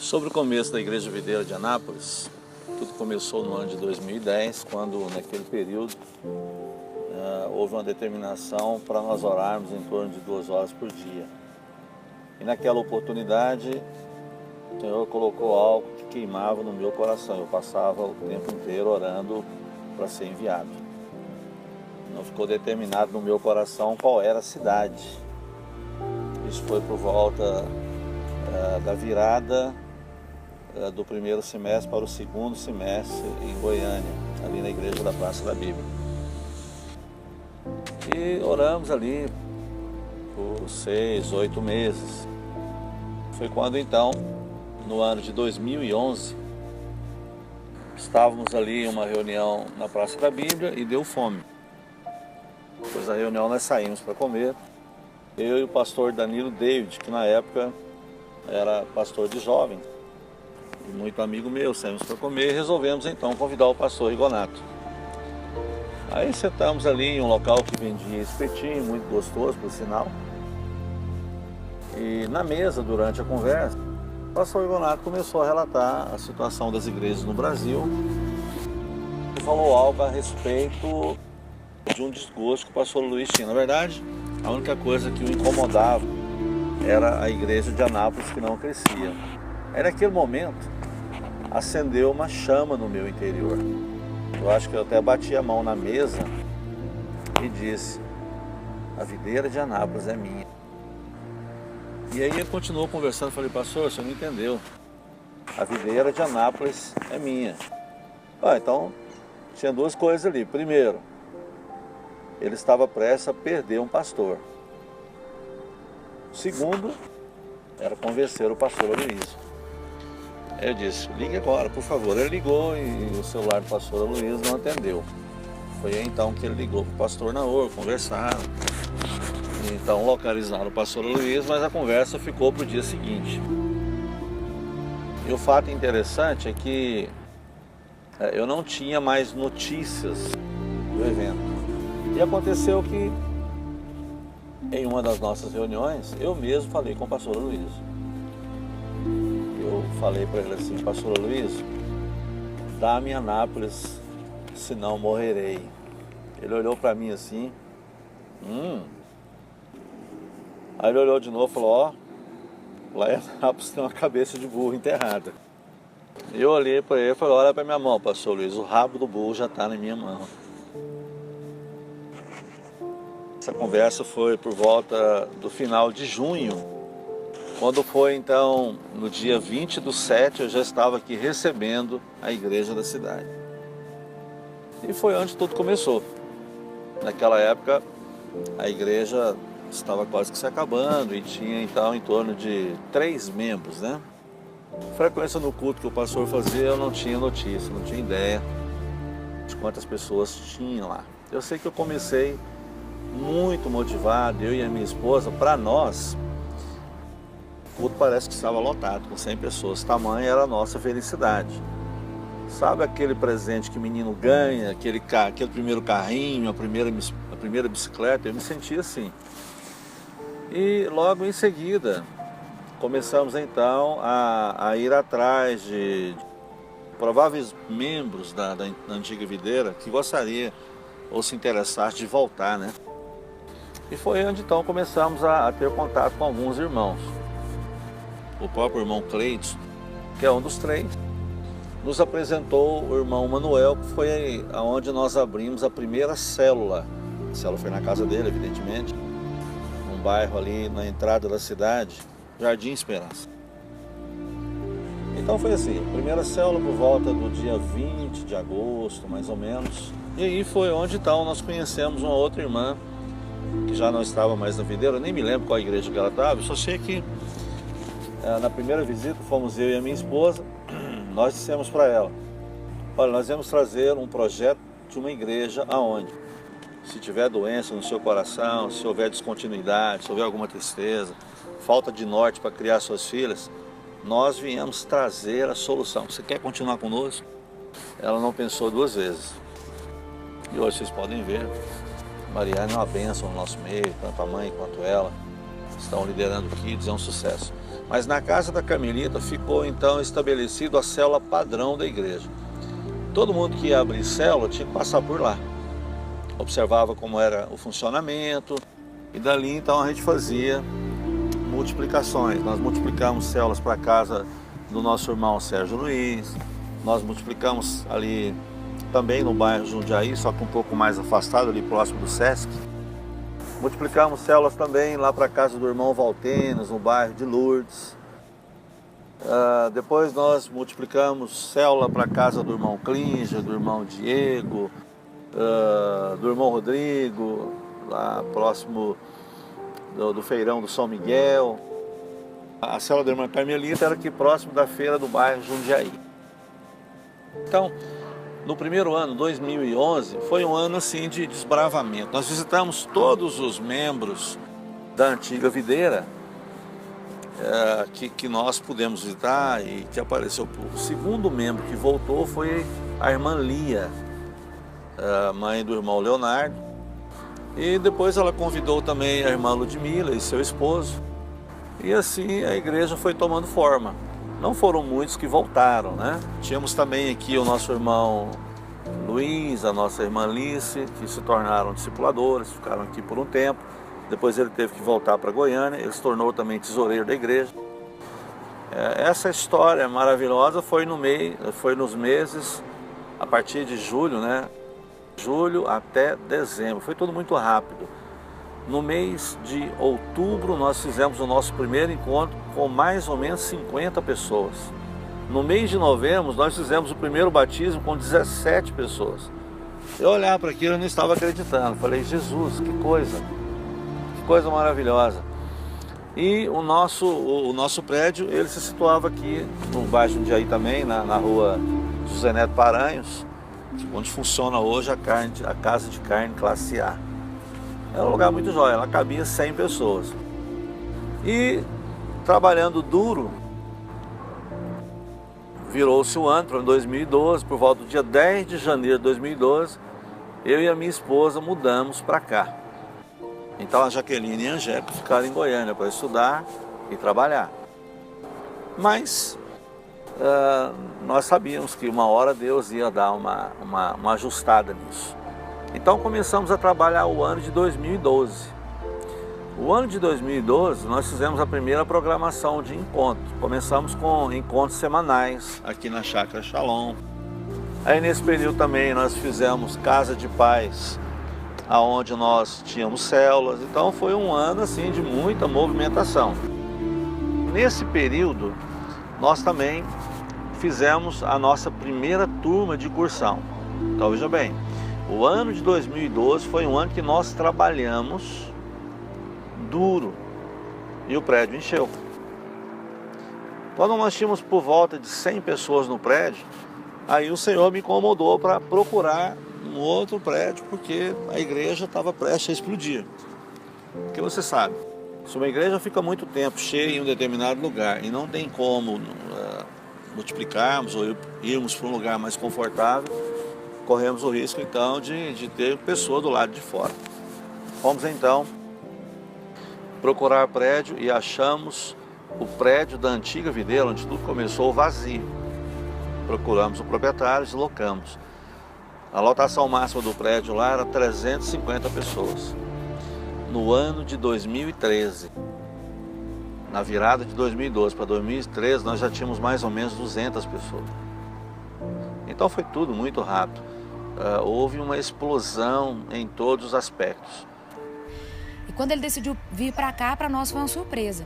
Sobre o começo da Igreja Videira de Anápolis, tudo começou no ano de 2010, quando naquele período houve uma determinação para nós orarmos em torno de 2 horas por dia. E naquela oportunidade, o Senhor colocou algo que queimava no meu coração. Eu passava o tempo inteiro orando para ser enviado. Não ficou determinado no meu coração qual era a cidade. Isso foi por volta da virada do primeiro semestre para o segundo semestre em Goiânia, ali na igreja da Praça da Bíblia. E oramos ali por 6, 8 meses. Foi quando então, no ano de 2011, estávamos ali em uma reunião na Praça da Bíblia e deu fome. Depois da reunião nós saímos para comer. Eu e o pastor Danilo David, que na época era pastor de jovens, e muito amigo meu, saímos para comer e resolvemos então convidar o pastor Rigonato. Aí sentamos ali em um local que vendia espetinho, muito gostoso por sinal. E na mesa, durante a conversa, o pastor Rigonato começou a relatar a situação das igrejas no Brasil e falou algo a respeito de um desgosto que o pastor Luiz tinha. Na verdade, a única coisa que o incomodava era a igreja de Anápolis, que não crescia. Aí naquele momento acendeu uma chama no meu interior. Eu acho que eu até bati a mão na mesa e disse: a videira de Anápolis é minha. E aí ele continuou conversando, falei: pastor, você não entendeu, a videira de Anápolis é minha. Então tinha duas coisas ali. Primeiro, ele estava prestes a perder um pastor. Segundo, era convencer o pastor Aloysio. Eu disse: ligue agora, por favor. Ele ligou e o celular do pastor Aloysio não atendeu. Foi aí então que ele ligou para o pastor Naor, conversaram. Então localizaram o pastor Aloysio, mas a conversa ficou para o dia seguinte. E o fato interessante é que eu não tinha mais notícias do evento. E aconteceu que, em uma das nossas reuniões, eu mesmo falei com o pastor Aloysio. Eu falei para ele assim: pastor Aloysio, dá-me Anápolis, senão morrerei. Ele olhou para mim assim. Aí ele olhou de novo e falou: lá em Anápolis tem uma cabeça de burro enterrada. Eu olhei para ele e falei: olha para minha mão, pastor Aloysio, o rabo do burro já está na minha mão. Essa conversa foi por volta do final de junho. Quando foi então no dia 20/7, eu já estava aqui recebendo a igreja da cidade. E foi onde tudo começou. Naquela época a igreja estava quase que se acabando e tinha então em torno de 3 membros, né? Frequência no culto que o pastor fazia, eu não tinha notícia, não tinha ideia de quantas pessoas tinham lá. Eu sei que eu comecei muito motivado, eu e a minha esposa. Para nós, o culto parece que estava lotado, com 100 pessoas, tamanha era a nossa felicidade. Sabe aquele presente que o menino ganha, aquele primeiro carrinho, a primeira bicicleta? Eu me sentia assim. E logo em seguida, começamos então a ir atrás de prováveis membros da antiga videira que gostaria ou se interessasse de voltar, né? E foi onde então começamos a ter contato com alguns irmãos. O próprio irmão Cleiton, que é um dos 3, nos apresentou o irmão Manuel, que foi onde nós abrimos a primeira célula. A célula foi na casa dele, evidentemente, num bairro ali na entrada da cidade, Jardim Esperança. Então foi assim, a primeira célula por volta do dia 20 de agosto, mais ou menos. E aí foi onde então nós conhecemos uma outra irmã, que já não estava mais na videira. Eu nem me lembro qual igreja que ela estava, eu só sei que na primeira visita fomos eu e a minha esposa. Nós dissemos para ela: olha, nós vamos trazer um projeto de uma igreja aonde, se tiver doença no seu coração, se houver descontinuidade, se houver alguma tristeza, falta de norte para criar suas filhas, nós viemos trazer a solução. Você quer continuar conosco? Ela não pensou 2 vezes. E hoje vocês podem ver, Mariana é uma bênção no nosso meio, tanto a mãe quanto ela. estão liderando Kids, é um sucesso. Mas na casa da Carmelita ficou então estabelecido a célula padrão da igreja. Todo mundo que ia abrir célula tinha que passar por lá. Observava como era o funcionamento e dali então a gente fazia multiplicações. Nós multiplicamos células para a casa do nosso irmão Sérgio Luiz, nós multiplicamos ali também no bairro Jundiaí, só que um pouco mais afastado, ali próximo do Sesc. Multiplicamos células também lá para a casa do irmão Valtenas, no bairro de Lourdes. Depois nós multiplicamos célula para a casa do irmão Clinja, do irmão Diego, do irmão Rodrigo, lá próximo do feirão do São Miguel. A célula da irmã Carmelita era aqui próximo da feira do bairro Jundiaí. Então, no primeiro ano, 2011, foi um ano assim de desbravamento. Nós visitamos todos os membros da antiga videira que nós pudemos visitar e que apareceu. O segundo membro que voltou foi a irmã Lia, mãe do irmão Leonardo. E depois ela convidou também a irmã Ludmila e seu esposo. E assim a igreja foi tomando forma. Não foram muitos que voltaram, né? Tínhamos também aqui o nosso irmão Luiz, a nossa irmã Alice, que se tornaram discipuladores, ficaram aqui por um tempo. Depois ele teve que voltar para Goiânia, ele se tornou também tesoureiro da igreja. Essa história maravilhosa foi nos meses, a partir de julho, né? Julho até dezembro, foi tudo muito rápido. No mês de outubro nós fizemos o nosso primeiro encontro com mais ou menos 50 pessoas. No mês de novembro nós fizemos o primeiro batismo com 17 pessoas. Eu olhava para aquilo e não estava acreditando. Falei, Jesus, que coisa maravilhosa. E o nosso prédio, ele se situava aqui no bairro Jundiaí também, na rua José Neto Paranhos, onde funciona hoje a Casa de Carne Classe A. Era um lugar muito jóia, ela cabia 100 pessoas. E trabalhando duro, virou-se o ano para 2012, por volta do dia 10 de janeiro de 2012, eu e a minha esposa mudamos para cá. Então a Jaqueline e a Angélica ficaram em Goiânia para estudar e trabalhar. Mas nós sabíamos que uma hora Deus ia dar uma ajustada nisso. Então começamos a trabalhar o ano de 2012. O ano de 2012 nós fizemos a primeira programação de encontro. Começamos com encontros semanais aqui na Chácara Shalom. Aí nesse período também nós fizemos Casa de Paz, aonde nós tínhamos células. Então foi um ano assim de muita movimentação. Nesse período nós também fizemos a nossa primeira turma de cursão. Então veja bem, o ano de 2012 foi um ano que nós trabalhamos duro e o prédio encheu. Quando nós tínhamos por volta de 100 pessoas no prédio, aí o Senhor me incomodou para procurar um outro prédio, porque a igreja estava prestes a explodir. Porque você sabe, se uma igreja fica muito tempo cheia em um determinado lugar e não tem como multiplicarmos ou irmos para um lugar mais confortável, corremos o risco então de ter pessoa do lado de fora. Fomos então procurar prédio e achamos o prédio da antiga videira, onde tudo começou, vazio. Procuramos o proprietário, deslocamos. A lotação máxima do prédio lá era 350 pessoas. No ano de 2013, na virada de 2012 para 2013, nós já tínhamos mais ou menos 200 pessoas. Então foi tudo muito rápido. Houve uma explosão em todos os aspectos. E quando ele decidiu vir para cá, para nós foi uma surpresa.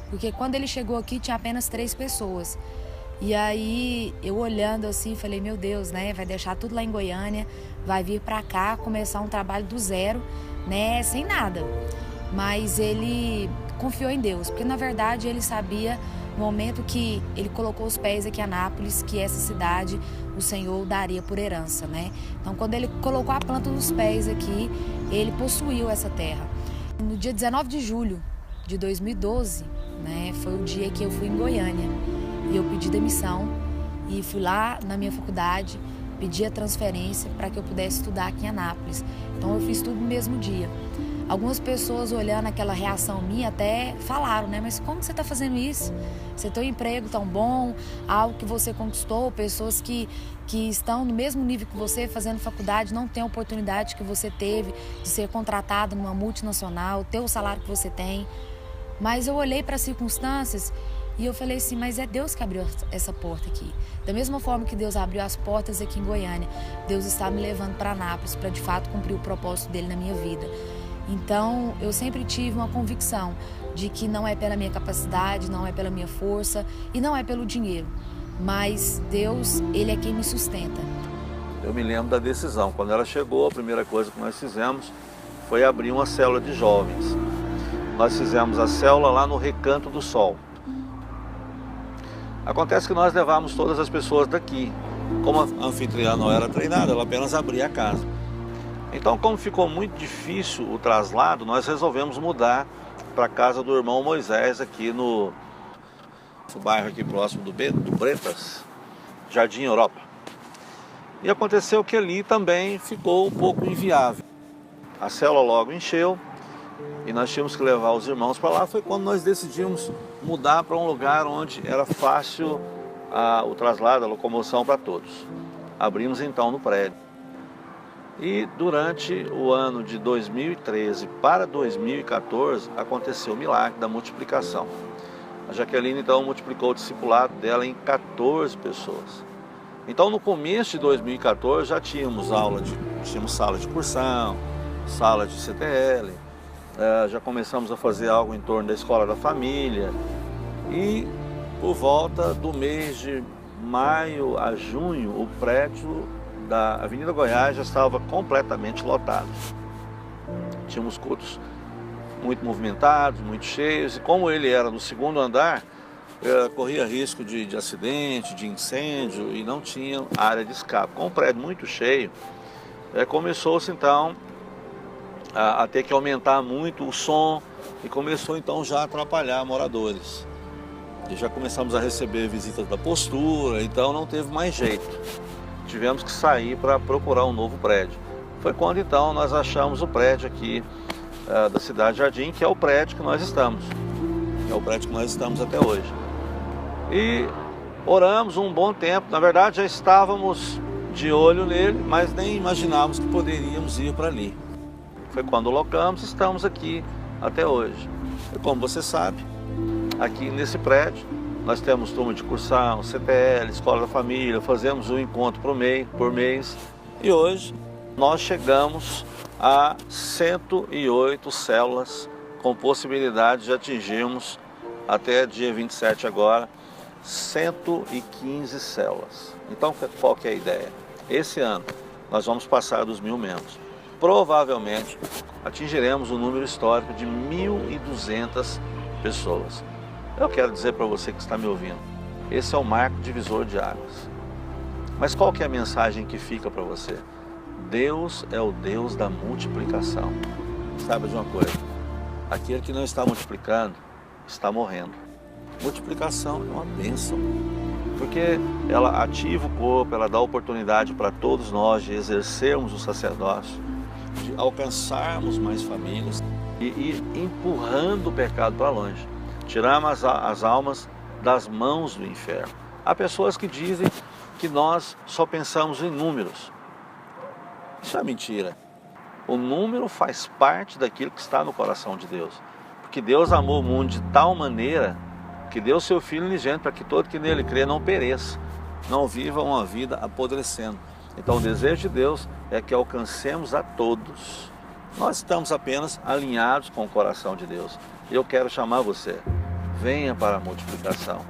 Porque quando ele chegou aqui, tinha apenas 3 pessoas. E aí, eu olhando assim, falei, meu Deus, né? Vai deixar tudo lá em Goiânia, vai vir para cá, começar um trabalho do zero, né? Sem nada. Mas ele confiou em Deus, porque na verdade ele sabia, no momento que ele colocou os pés aqui em Anápolis, que essa cidade o Senhor daria por herança, né? Então, quando ele colocou a planta dos pés aqui, ele possuiu essa terra. No dia 19 de julho de 2012, né? Foi o dia que eu fui em Goiânia. E eu pedi demissão e fui lá na minha faculdade, pedi a transferência para que eu pudesse estudar aqui em Anápolis. Então eu fiz tudo no mesmo dia. Algumas pessoas olhando aquela reação minha até falaram, né? Mas como você está fazendo isso? Você tem um emprego tão bom, algo que você conquistou, pessoas que estão no mesmo nível que você, fazendo faculdade, não têm a oportunidade que você teve de ser contratado numa multinacional, ter o salário que você tem. Mas eu olhei para as circunstâncias e eu falei assim, mas é Deus que abriu essa porta aqui. Da mesma forma que Deus abriu as portas aqui em Goiânia, Deus está me levando para Anápolis para de fato cumprir o propósito dele na minha vida. Então, eu sempre tive uma convicção de que não é pela minha capacidade, não é pela minha força e não é pelo dinheiro, mas Deus, Ele é quem me sustenta. Eu me lembro da decisão. Quando ela chegou, a primeira coisa que nós fizemos foi abrir uma célula de jovens. Nós fizemos a célula lá no Recanto do Sol. Acontece que nós levamos todas as pessoas daqui. Como a anfitriã não era treinada, ela apenas abria a casa. Então, como ficou muito difícil o traslado, nós resolvemos mudar para a casa do irmão Moisés, aqui no bairro aqui próximo do Bretas, Jardim Europa. E aconteceu que ali também ficou um pouco inviável. A célula logo encheu e nós tínhamos que levar os irmãos para lá. Foi quando nós decidimos mudar para um lugar onde era fácil o traslado, a locomoção para todos. Abrimos então no prédio. E durante o ano de 2013 para 2014 aconteceu o milagre da multiplicação. A Jaqueline então multiplicou o discipulado dela em 14 pessoas. Então no começo de 2014 já tínhamos sala de cursão, sala de CTL, já começamos a fazer algo em torno da escola da família. E por volta do mês de maio a junho o prédio da Avenida Goiás já estava completamente lotado. Tínhamos cultos muito movimentados, muito cheios, e como ele era no segundo andar, corria risco de acidente, de incêndio, e não tinha área de escape. Com o prédio muito cheio, começou-se então a ter que aumentar muito o som, e começou então já a atrapalhar moradores. E já começamos a receber visitas da postura, então não teve mais jeito. Tivemos que sair para procurar um novo prédio. Foi quando então nós achamos o prédio aqui da Cidade Jardim, que é o prédio que nós estamos. É o prédio que nós estamos até hoje. E oramos um bom tempo. Na verdade já estávamos de olho nele, mas nem imaginávamos que poderíamos ir para ali. Foi quando locamos, estamos aqui até hoje. E como você sabe, aqui nesse prédio nós temos turma de cursão, CTL, Escola da Família, fazemos um encontro por mês. E hoje nós chegamos a 108 células, com possibilidade de atingirmos, até dia 27 agora, 115 células. Então qual que é a ideia? Esse ano nós vamos passar dos 1.000 membros. Provavelmente atingiremos um número histórico de 1.200 pessoas. Eu quero dizer para você que está me ouvindo, esse é o marco divisor de águas. Mas qual que é a mensagem que fica para você? Deus é o Deus da multiplicação. Sabe de uma coisa? Aquele que não está multiplicando, está morrendo. Multiplicação é uma bênção, porque ela ativa o corpo, ela dá oportunidade para todos nós de exercermos o sacerdócio, de alcançarmos mais famílias e ir empurrando o pecado para longe. Tiramos as almas das mãos do inferno. Há pessoas que dizem que nós só pensamos em números. Isso é mentira. O número faz parte daquilo que está no coração de Deus. Porque Deus amou o mundo de tal maneira que deu seu Filho unigênito para que todo que nele crê não pereça, não viva uma vida apodrecendo. Então o desejo de Deus é que alcancemos a todos. Nós estamos apenas alinhados com o coração de Deus. Eu quero chamar você, venha para a multiplicação.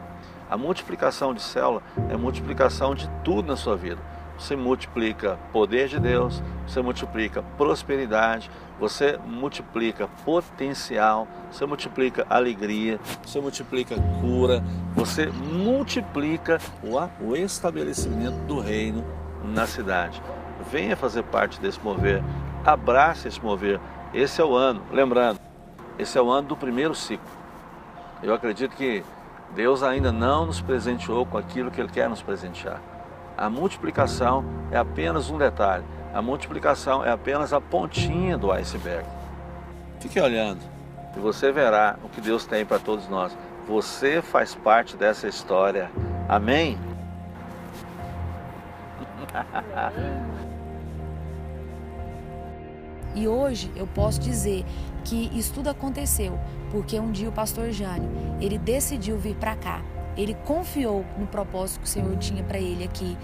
A multiplicação de célula é multiplicação de tudo na sua vida. Você multiplica poder de Deus, você multiplica prosperidade, você multiplica potencial, você multiplica alegria, você multiplica cura, você multiplica o estabelecimento do reino na cidade. Venha fazer parte desse mover, abrace esse mover. Esse é o ano, lembrando, esse é o ano do primeiro ciclo. Eu acredito que Deus ainda não nos presenteou com aquilo que Ele quer nos presentear. A multiplicação é apenas um detalhe. A multiplicação é apenas a pontinha do iceberg. Fique olhando e você verá o que Deus tem para todos nós. Você faz parte dessa história. Amém? E hoje eu posso dizer que isso tudo aconteceu porque um dia o pastor Jânio, ele decidiu vir para cá. Ele confiou no propósito que o Senhor tinha para ele aqui.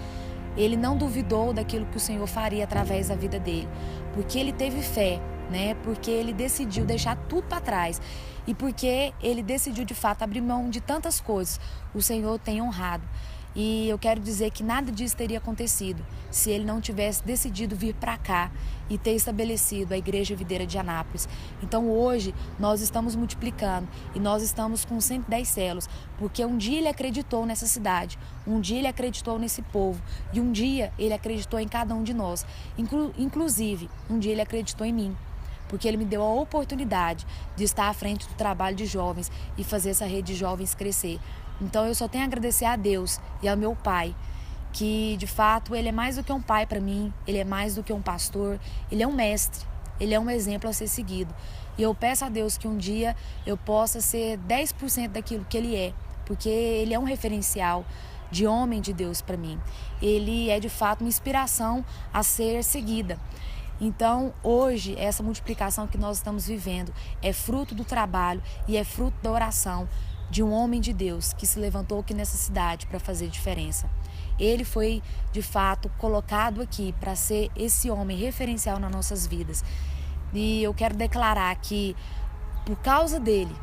Ele não duvidou daquilo que o Senhor faria através da vida dele, porque ele teve fé, né? Porque ele decidiu deixar tudo para trás e porque ele decidiu de fato abrir mão de tantas coisas. O Senhor tem honrado. E eu quero dizer que nada disso teria acontecido se ele não tivesse decidido vir para cá e ter estabelecido a Igreja Videira de Anápolis. Então hoje nós estamos multiplicando e nós estamos com 110 células, porque um dia ele acreditou nessa cidade, um dia ele acreditou nesse povo e um dia ele acreditou em cada um de nós. Inclusive, um dia ele acreditou em mim, porque ele me deu a oportunidade de estar à frente do trabalho de jovens e fazer essa rede de jovens crescer. Então eu só tenho a agradecer a Deus e ao meu pai, que de fato ele é mais do que um pai para mim, ele é mais do que um pastor, ele é um mestre, ele é um exemplo a ser seguido. E eu peço a Deus que um dia eu possa ser 10% daquilo que ele é, porque ele é um referencial de homem de Deus para mim. Ele é de fato uma inspiração a ser seguida. Então, hoje, essa multiplicação que nós estamos vivendo é fruto do trabalho e é fruto da oração de um homem de Deus que se levantou aqui nessa cidade para fazer diferença. Ele foi, de fato, colocado aqui para ser esse homem referencial nas nossas vidas. E eu quero declarar que, por causa dele,